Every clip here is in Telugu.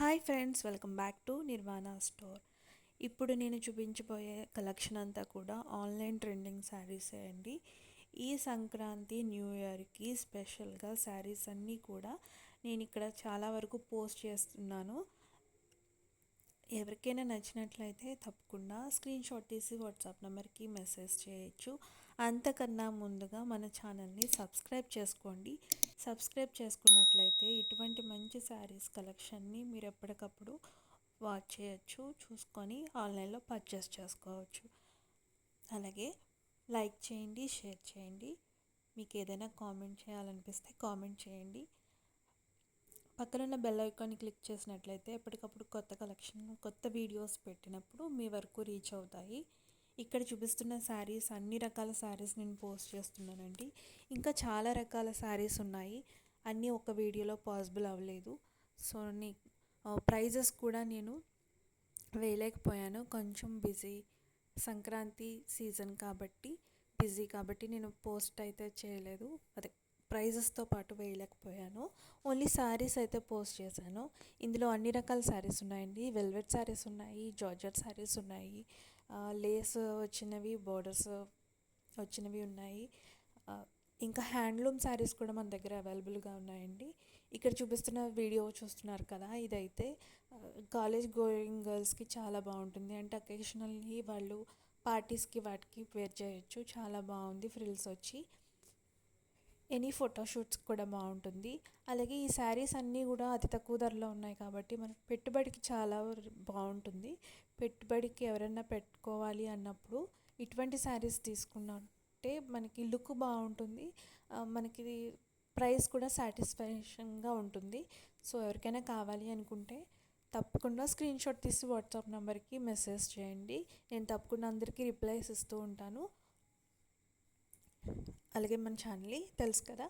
Hi friends, welcome back to Nirvana store. ఇప్పుడు నేను చూపించబోయే కలెక్షన్ అంతా కూడా ఆన్లైన్ ట్రెండింగ్ శారీసే అండి. ఈ సంక్రాంతి న్యూ ఇయర్కి స్పెషల్గా శారీస్ అన్నీ కూడా నేను ఇక్కడ చాలా వరకు పోస్ట్ చేస్తున్నాను. ఎవరికైనా నచ్చినట్లయితే తప్పకుండా స్క్రీన్ షాట్ తీసి వాట్సాప్ నెంబర్కి మెసేజ్ చేయొచ్చు. అంతకన్నా ముందుగా మన ఛానల్ని సబ్స్క్రైబ్ చేసుకోండి. సబ్స్క్రైబ్ చేసుకున్నట్లయితే ఇటువంటి మంచి శారీస్ కలెక్షన్ని మీరు ఎప్పటికప్పుడు వాచ్ చేయొచ్చు, చూసుకొని ఆన్లైన్లో పర్చేస్ చేసుకోవచ్చు. అలాగే లైక్ చేయండి, షేర్ చేయండి. మీకు ఏదైనా కామెంట్ చేయాలనిపిస్తే కామెంట్ చేయండి. పక్కనున్న బెల్ ఐకాన్ని క్లిక్ చేసినట్లయితే ఎప్పటికప్పుడు కొత్త కలెక్షన్, కొత్త వీడియోస్ పెట్టినప్పుడు మీ వరకు రీచ్ అవుతాయి. ఇక్కడ చూపిస్తున్న శారీస్ అన్ని రకాల శారీస్ నేను పోస్ట్ చేస్తున్నానండి. ఇంకా చాలా రకాల శారీస్ ఉన్నాయి, అన్నీ ఒక వీడియోలో పాసిబుల్ అవ్వలేదు. సో ప్రైజెస్ కూడా నేను వేయలేకపోయాను. కొంచెం బిజీ, సంక్రాంతి సీజన్ కాబట్టి బిజీ కాబట్టి నేను పోస్ట్ అయితే చేయలేదు. అదే ప్రైజెస్తో పాటు వేయలేకపోయాను. ఓన్లీ శారీస్ అయితే పోస్ట్ చేశాను. ఇందులో అన్ని రకాల శారీస్ ఉన్నాయండి. వెల్వెట్ శారీస్ ఉన్నాయి, జార్జెట్ శారీస్ ఉన్నాయి, లేస్ వచ్చినవి, బోర్డర్స్ వచ్చినవి ఉన్నాయి. ఇంకా హ్యాండ్లూమ్ శారీస్ కూడా మన దగ్గర అవైలబుల్గా ఉన్నాయండి. ఇక్కడ చూపిస్తున్న వీడియో చూస్తున్నారు కదా, ఇదైతే కాలేజ్ గోయింగ్ గర్ల్స్కి చాలా బాగుంటుంది. అంటే అకేషనల్లీ వాళ్ళు పార్టీస్కి వాటికి వేర్ చేయొచ్చు. చాలా బాగుంది, ఫ్రిల్స్ వచ్చి ఎనీ ఫోటోషూట్స్ కూడా బాగుంటుంది. అలాగే ఈ శారీస్ అన్నీ కూడా అతి తక్కువ ధరలో ఉన్నాయి కాబట్టి మనకు పెట్టుబడికి చాలా బాగుంటుంది. పెట్టుబడికి ఎవరైనా పెట్టుకోవాలి అన్నప్పుడు ఇటువంటి శారీస్ తీసుకున్నట్టే మనకి లుక్ బాగుంటుంది, మనకి ప్రైస్ కూడా సాటిస్ఫాక్షన్గా ఉంటుంది. సో ఎవరికైనా కావాలి అనుకుంటే తప్పకుండా స్క్రీన్ షాట్ తీసి వాట్సాప్ నెంబర్కి మెసేజ్ చేయండి. నేను తప్పకుండా అందరికీ రిప్లైస్ ఇస్తూ ఉంటాను. అలాగే మన ఛానల్ని తెలుసు కదా,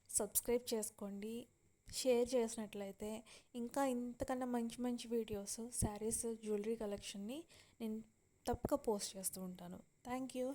సబ్స్క్రైబ్ చేసుకోండి. షేర్ చేసినట్లయితే ఇంకా ఇంతకన్నా మంచి మంచి వీడియోస్, శారీస్, జ్యువెలరీ కలెక్షన్ని నేను తప్పక పోస్ట్ చేస్తూ ఉంటాను. Thank you.